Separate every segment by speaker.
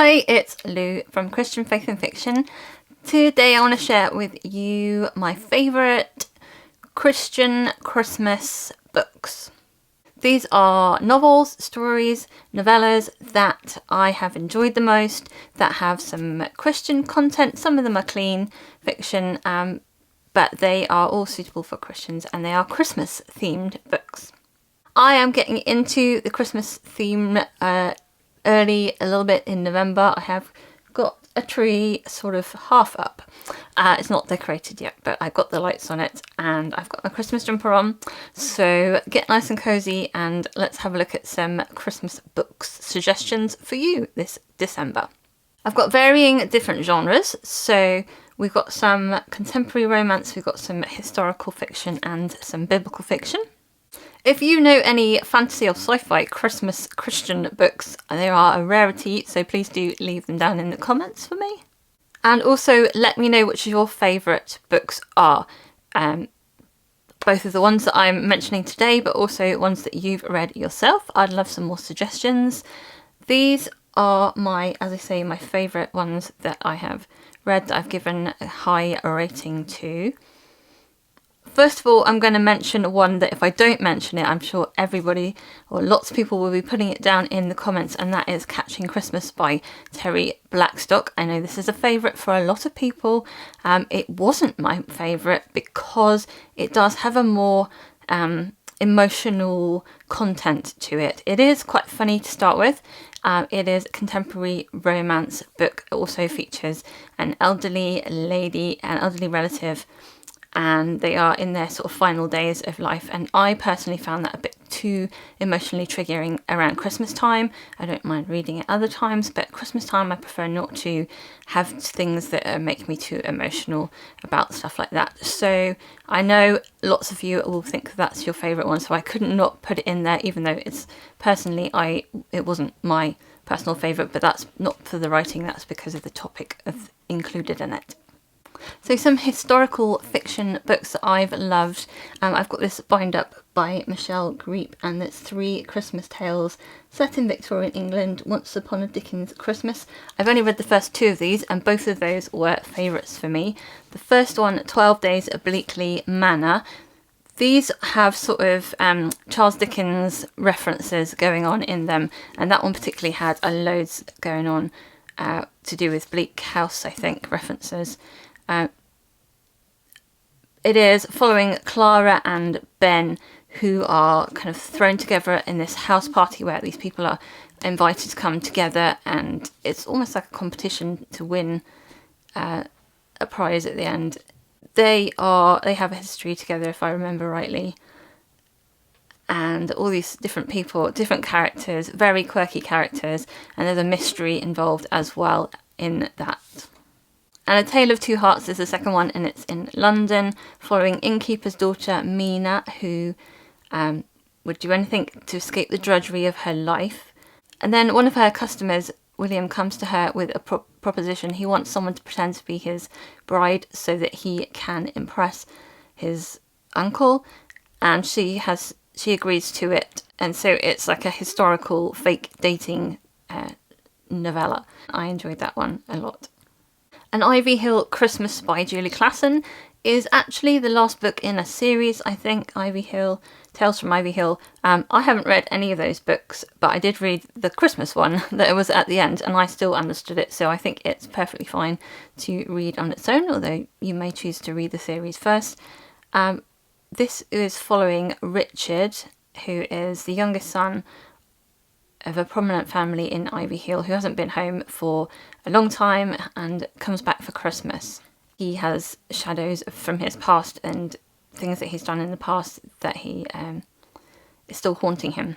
Speaker 1: Hi, it's Lou from Christian Faith and Fiction. Today I want to share with you my favourite Christian Christmas books. These are novels, stories, novellas that I have enjoyed the most, that have some Christian content. Some of them are clean fiction, but they are all suitable for Christians, and they are Christmas themed books. I am getting into the Christmas theme early, a little bit in November. I have got a tree sort of half up. It's not decorated yet, but I've got the lights on it and I've got my Christmas jumper on. So get nice and cozy and let's have a look at some Christmas books suggestions for you this December. I've got varying different genres. So we've got some contemporary romance, we've got some historical fiction and some biblical fiction. If you know any fantasy or sci-fi Christmas Christian books, they are a rarity, so please do leave them down in the comments for me. And also let me know which your favourite books are. Both of the ones that I'm mentioning today, but also ones that you've read yourself. I'd love some more suggestions. These are my favourite ones that I have read, that I've given a high rating to. First of all, I'm going to mention one that if I don't mention it, I'm sure everybody or lots of people will be putting it down in the comments, and that is Catching Christmas by Terri Blackstock. I know this is a favourite for a lot of people. It wasn't my favourite because it does have a more emotional content to it. It is quite funny to start with. It is a contemporary romance book. It also features an elderly lady, an elderly relative, and they are in their sort of final days of life, and I personally found that a bit too emotionally triggering around Christmas time. I don't mind reading it other times, but Christmas time I prefer not to have things that make me too emotional about stuff like that. So I know lots of you will think that's your favourite one, so I couldn't not put it in there, even though it's personally it wasn't my personal favourite, but that's not for the writing, that's because of the topic included in it. So some historical fiction books that I've loved. I've got this bind up by Griep, and it's 3 Christmas tales set in Victorian England, once upon a Dickens Christmas. I've only read the first 2 of these, and both of those were favourites for me. The first one, 12 Days at Bleakly Manor. These have sort of Charles Dickens references going on in them, and that one particularly had loads going on to do with Bleak House, I think, references. It is following Clara and Ben, who are kind of thrown together in this house party where these people are invited to come together, and it's almost like a competition to win a prize at the end. They have a history together, if I remember rightly, and all these different people, different characters, very quirky characters, and there's a mystery involved as well in that. And A Tale of Two Hearts is the second one, and it's in London, following innkeeper's daughter Mina, who would do anything to escape the drudgery of her life. And then one of her customers, William, comes to her with a proposition. He wants someone to pretend to be his bride so that he can impress his uncle, and she agrees to it. And so it's like a historical fake dating novella. I enjoyed that one a lot. An Ivy Hill Christmas by Julie Klassen is actually the last book in a series, I think, Tales from Ivy Hill. I haven't read any of those books, but I did read the Christmas one that was at the end, and I still understood it, so I think it's perfectly fine to read on its own, although you may choose to read the series first. This is following Richard, who is the youngest son of a prominent family in Ivy Hill who hasn't been home for a long time and comes back for Christmas. He has shadows from his past and things that he's done in the past that he is still haunting him.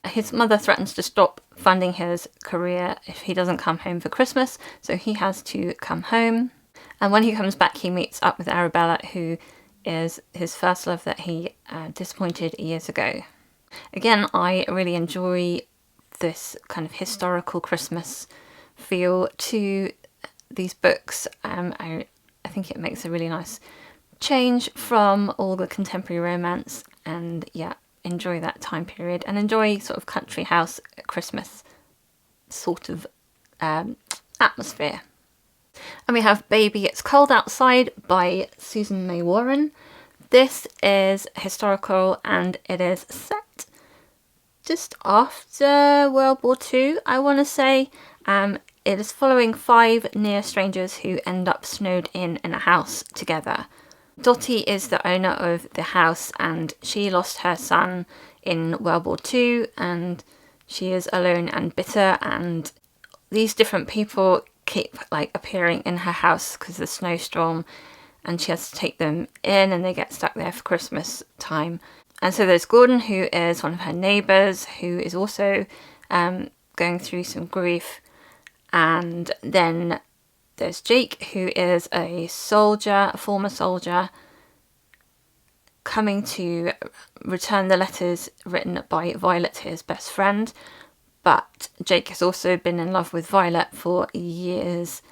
Speaker 1: His mother threatens to stop funding his career if he doesn't come home for Christmas, so he has to come home. And when he comes back, he meets up with Arabella, who is his first love that he disappointed years ago. Again, I really enjoy this kind of historical Christmas feel to these books. I think it makes a really nice change from all the contemporary romance, and enjoy that time period and enjoy sort of country house Christmas sort of atmosphere. And we have Baby It's Cold Outside by Susan May Warren. This is historical and it is set just after World War II, I want to say. It is following 5 near strangers who end up snowed in a house together. Dottie is the owner of the house and she lost her son in World War II and she is alone and bitter, and these different people keep like appearing in her house because of the snowstorm, and she has to take them in and they get stuck there for Christmas time. And so there's Gordon, who is one of her neighbours, who is also going through some grief. And then there's Jake, who is a soldier, a former soldier, coming to return the letters written by Violet, his best friend. But Jake has also been in love with Violet for years,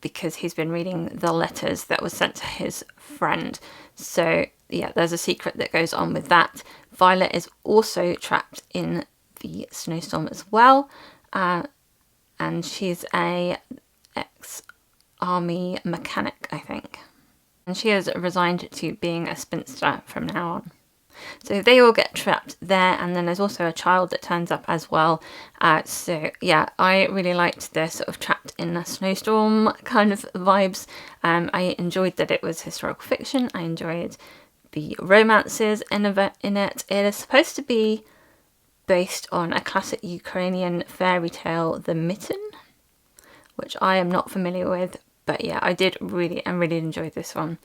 Speaker 1: because he's been reading the letters that were sent to his friend. So yeah, there's a secret that goes on with that. Violet is also trapped in the snowstorm as well, and she's a ex-army mechanic, I think, and she has resigned to being a spinster from now on. So they all get trapped there, and then there's also a child that turns up as well. So yeah, I really liked the sort of trapped in a snowstorm kind of vibes. I enjoyed that it was historical fiction. I enjoyed the romances in it. It is supposed to be based on a classic Ukrainian fairy tale, The Mitten, which I am not familiar with. But yeah, I did really enjoy this one.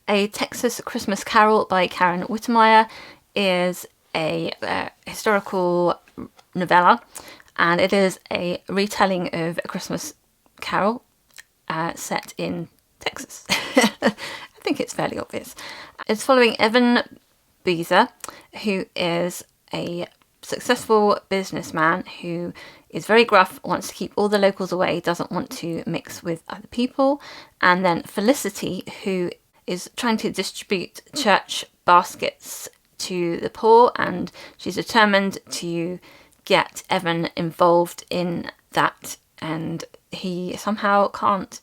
Speaker 1: A Texas Christmas Carol by Karen Witemeyer is a historical novella, and it is a retelling of A Christmas Carol set in Texas. I think it's fairly obvious. It's following Evan Beezer, who is a successful businessman who is very gruff, wants to keep all the locals away, doesn't want to mix with other people. And then Felicity, who is trying to distribute church baskets to the poor, and she's determined to get Evan involved in that, and he somehow can't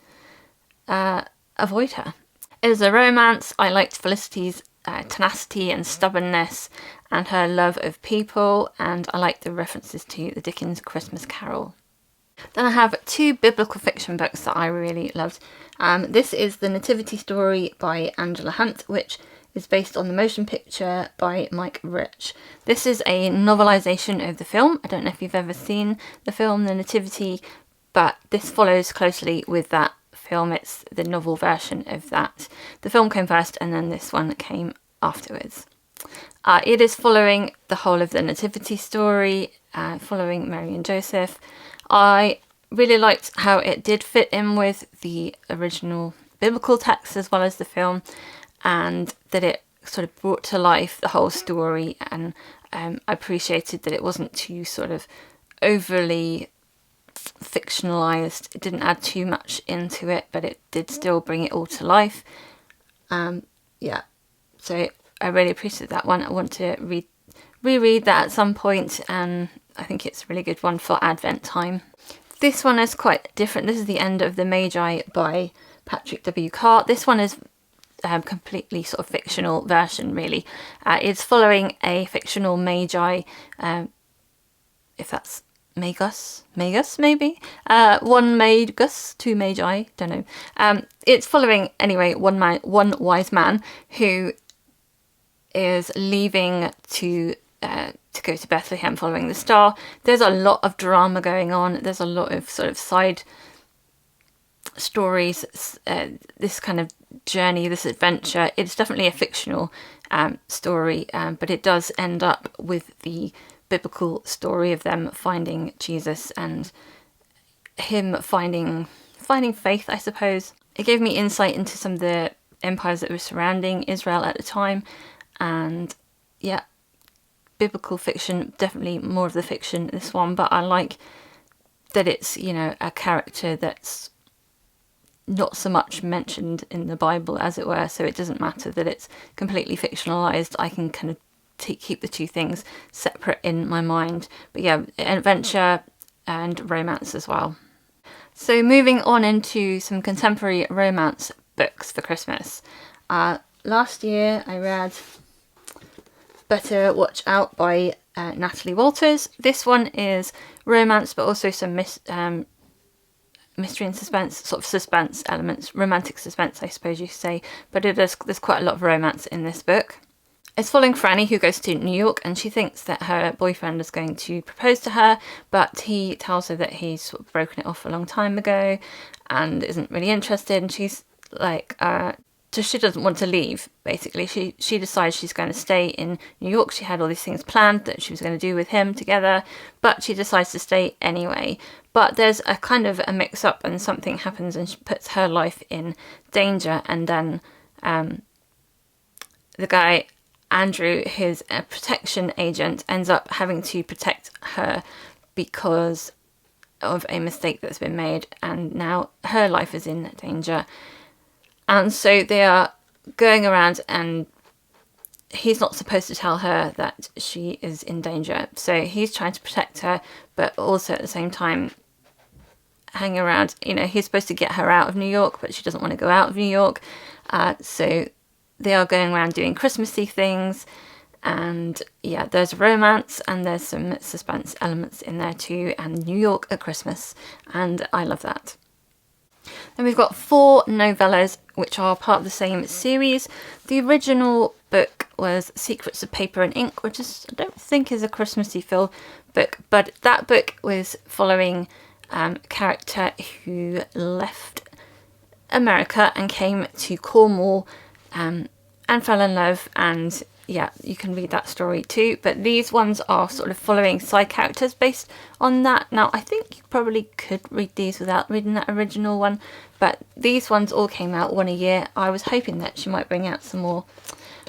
Speaker 1: avoid her. It is a romance. I liked Felicity's tenacity and stubbornness and her love of people, and I like the references to the Dickens Christmas Carol. Then I have 2 biblical fiction books that I really loved. This is The Nativity Story by Angela Hunt, which is based on the motion picture by Mike Rich. This is a novelisation of the film. I don't know if you've ever seen the film The Nativity, but this follows closely with that film. It's the novel version of that. The film came first and then this one came afterwards. It is following the whole of the Nativity story, following Mary and Joseph. I really liked how it did fit in with the original biblical text as well as the film, and that it sort of brought to life the whole story, and I appreciated that it wasn't too sort of overly fictionalized. It didn't add too much into it, but it did still bring it all to life. Yeah, so I really appreciate that one. I want to reread that at some point, and I think it's a really good one for Advent time. This one is quite different. This is The End of the Magi by Patrick W. Carr. This one is completely sort of fictional version, really. It's following a fictional Magi, if that's Magus maybe? One Magus, 2 Magi, don't know. It's following, anyway, one wise man who is leaving to go to Bethlehem following the star. There's a lot of drama going on. There's a lot of sort of side stories, this kind of journey, this adventure. It's definitely a fictional story, but it does end up with the biblical story of them finding Jesus and him finding faith, I suppose. It gave me insight into some of the empires that were surrounding Israel at the time, and yeah, biblical fiction, definitely more of the fiction, this one, but I like that it's, you know, a character that's not so much mentioned in the Bible, as it were, so it doesn't matter that it's completely fictionalized. I can kind of keep the two things separate in my mind. But yeah, adventure, and romance as well. So moving on into some contemporary romance books for Christmas. Last year I read Better Watch Out by Natalie Walters. This one is romance, but also some mystery and suspense, sort of suspense elements, romantic suspense, I suppose you could say. But there's quite a lot of romance in this book. It's following Franny, who goes to New York, and she thinks that her boyfriend is going to propose to her, but he tells her that he's sort of broken it off a long time ago and isn't really interested. And she's like, so she doesn't want to leave, basically. She decides she's going to stay in New York. She had all these things planned that she was going to do with him together, but she decides to stay anyway. But there's a kind of a mix-up, and something happens and she puts her life in danger. And then the guy, Andrew, who's a protection agent, ends up having to protect her because of a mistake that's been made, and now her life is in danger. And so they are going around, and he's not supposed to tell her that she is in danger. So he's trying to protect her, but also at the same time hang around. You know, he's supposed to get her out of New York, but she doesn't want to go out of New York. So they are going around doing Christmassy things. And yeah, there's romance and there's some suspense elements in there too. And New York at Christmas. And I love that. Then we've got 4 novellas, which are part of the same series. The original book was Secrets of Paper and Ink, which I don't think is a Christmassy feel book, but that book was following a character who left America and came to Cornwall and fell in love, and yeah, you can read that story too. But these ones are sort of following side characters based on that. Now, I think you probably could read these without reading that original one, but these ones all came out one a year. I was hoping that she might bring out some more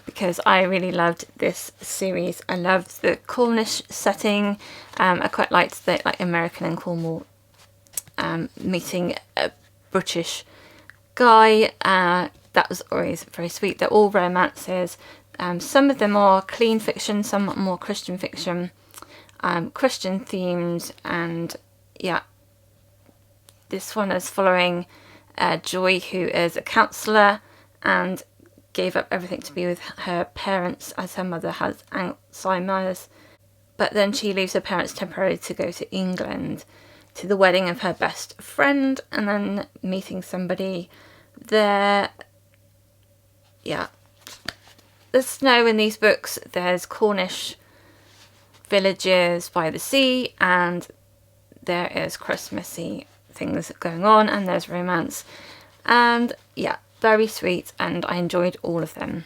Speaker 1: because I really loved this series. I loved the Cornish setting. I quite liked the American and Cornwall meeting a British guy. That was always very sweet. They're all romances. Some of them are clean fiction, some more Christian fiction, Christian themes, and yeah, this one is following Joy, who is a counsellor and gave up everything to be with her parents as her mother has Alzheimer's, but then she leaves her parents temporarily to go to England to the wedding of her best friend, and then meeting somebody there. Yeah. There's snow in these books. There's Cornish villages by the sea, and there is Christmassy things going on, and there's romance. And yeah, very sweet, and I enjoyed all of them.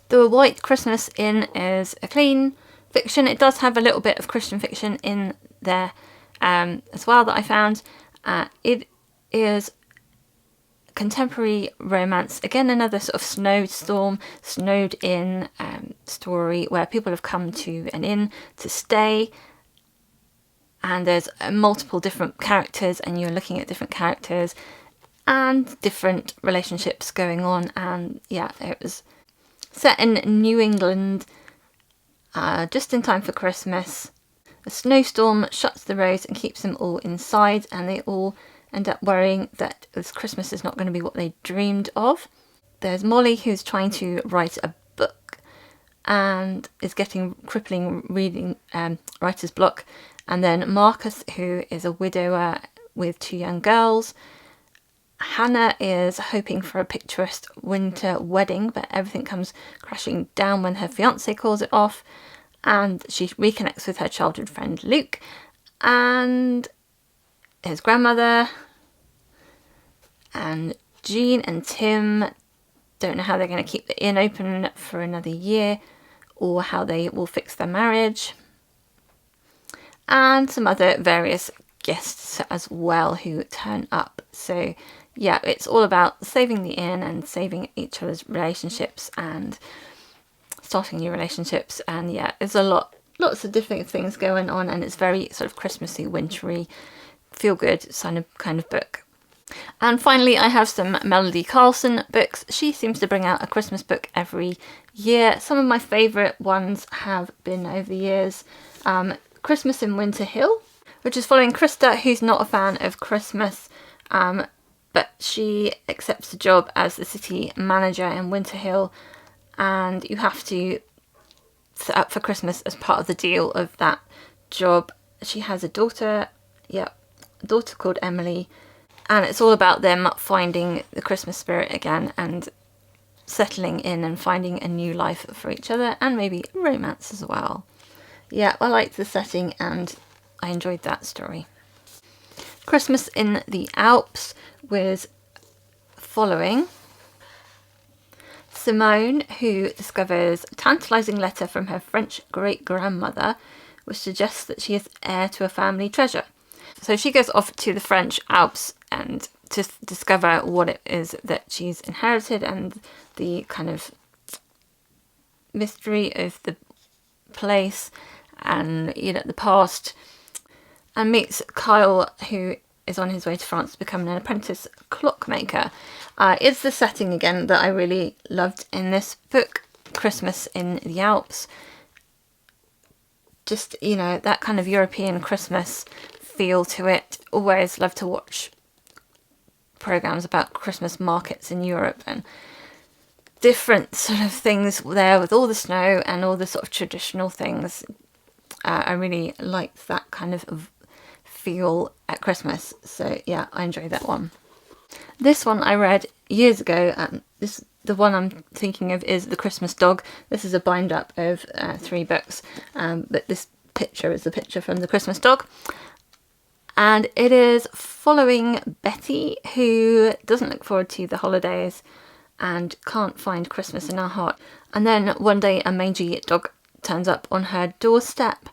Speaker 1: The White Christmas Inn is a clean fiction. It does have a little bit of Christian fiction in there as well that I found. It is contemporary romance, again another sort of snowed in story where people have come to an inn to stay, and there's multiple different characters, and you're looking at different characters and different relationships going on. And yeah, it was set in New England just in time for Christmas. A snowstorm shuts the roads and keeps them all inside, and they all end up worrying that this Christmas is not going to be what they dreamed of. There's Molly, who's trying to write a book and is getting crippling reading writer's block. And then Marcus, who is a widower with 2 young girls. Hannah is hoping for a picturesque winter wedding, but everything comes crashing down when her fiancé calls it off. And she reconnects with her childhood friend Luke and his grandmother, and Jean and Tim don't know how they're going to keep the inn open for another year, or how they will fix their marriage, and some other various guests as well who turn up. So yeah, it's all about saving the inn and saving each other's relationships and starting new relationships. And yeah, there's lots of different things going on, and it's very sort of Christmassy, wintry, feel good kind of book. And finally, I have some Melody Carlson books. She seems to bring out a Christmas book every year. Some of my favourite ones have been over the years Christmas in Winter Hill, which is following Krista, who's not a fan of Christmas, but she accepts a job as the city manager in Winter Hill, and you have to set up for Christmas as part of the deal of that job. She has a daughter, a daughter called Emily, and it's all about them finding the Christmas spirit again and settling in and finding a new life for each other, and maybe romance as well. Yeah, I liked the setting and I enjoyed that story. Christmas in the Alps was following Simone, who discovers a tantalising letter from her French great-grandmother, which suggests that she is heir to a family treasure. So she goes off to the French Alps and to discover what it is that she's inherited and the kind of mystery of the place and, you know, the past, and meets Kyle, who is on his way to France to become an apprentice clockmaker. It's the setting again that I really loved in this book, Christmas in the Alps. Just, you know, that kind of European Christmas feel to it. Always love to watch programs about Christmas markets in Europe and different sort of things there with all the snow and all the sort of traditional things. I really liked that kind of feel at Christmas. So yeah, I enjoyed that one. This one I read years ago, and the one I'm thinking of is The Christmas Dog. This is a bind up of 3 books, but this picture is the picture from The Christmas Dog. And it is following Betty, who doesn't look forward to the holidays and can't find Christmas in her heart. And then one day a mangy dog turns up on her doorstep,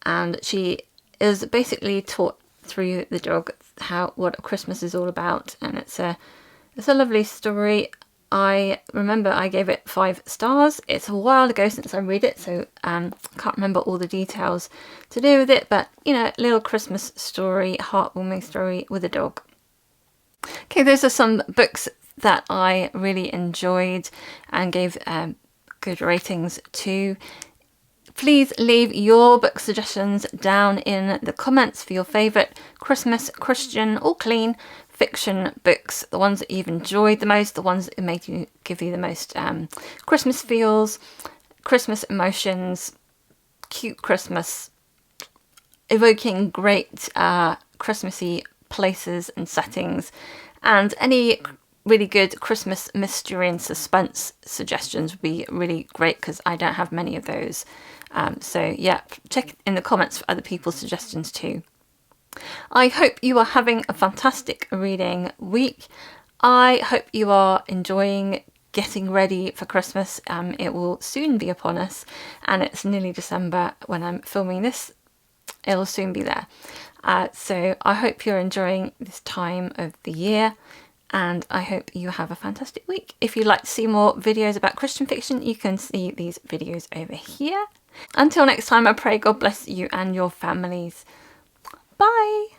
Speaker 1: and she is basically taught through the dog what Christmas is all about, and it's a lovely story. I remember I gave it 5 stars. It's a while ago since I read it, so can't remember all the details to do with it, but you know, little Christmas story, heartwarming story with a dog. Okay, those are some books that I really enjoyed and gave good ratings to. Please leave your book suggestions down in the comments for your favourite Christmas, Christian or clean fiction books, the ones that you've enjoyed the most, the ones that give you the most Christmas feels, Christmas emotions, cute Christmas, evoking great Christmassy places and settings, and any really good Christmas mystery and suspense suggestions would be really great, because I don't have many of those. So yeah, check in the comments for other people's suggestions too. I hope you are having a fantastic reading week. I hope you are enjoying getting ready for Christmas. It will soon be upon us, and it's nearly December when I'm filming this. It'll soon be there. So I hope you're enjoying this time of the year, and I hope you have a fantastic week. If you'd like to see more videos about Christian fiction, you can see these videos over here. Until next time, I pray God bless you and your families. Bye!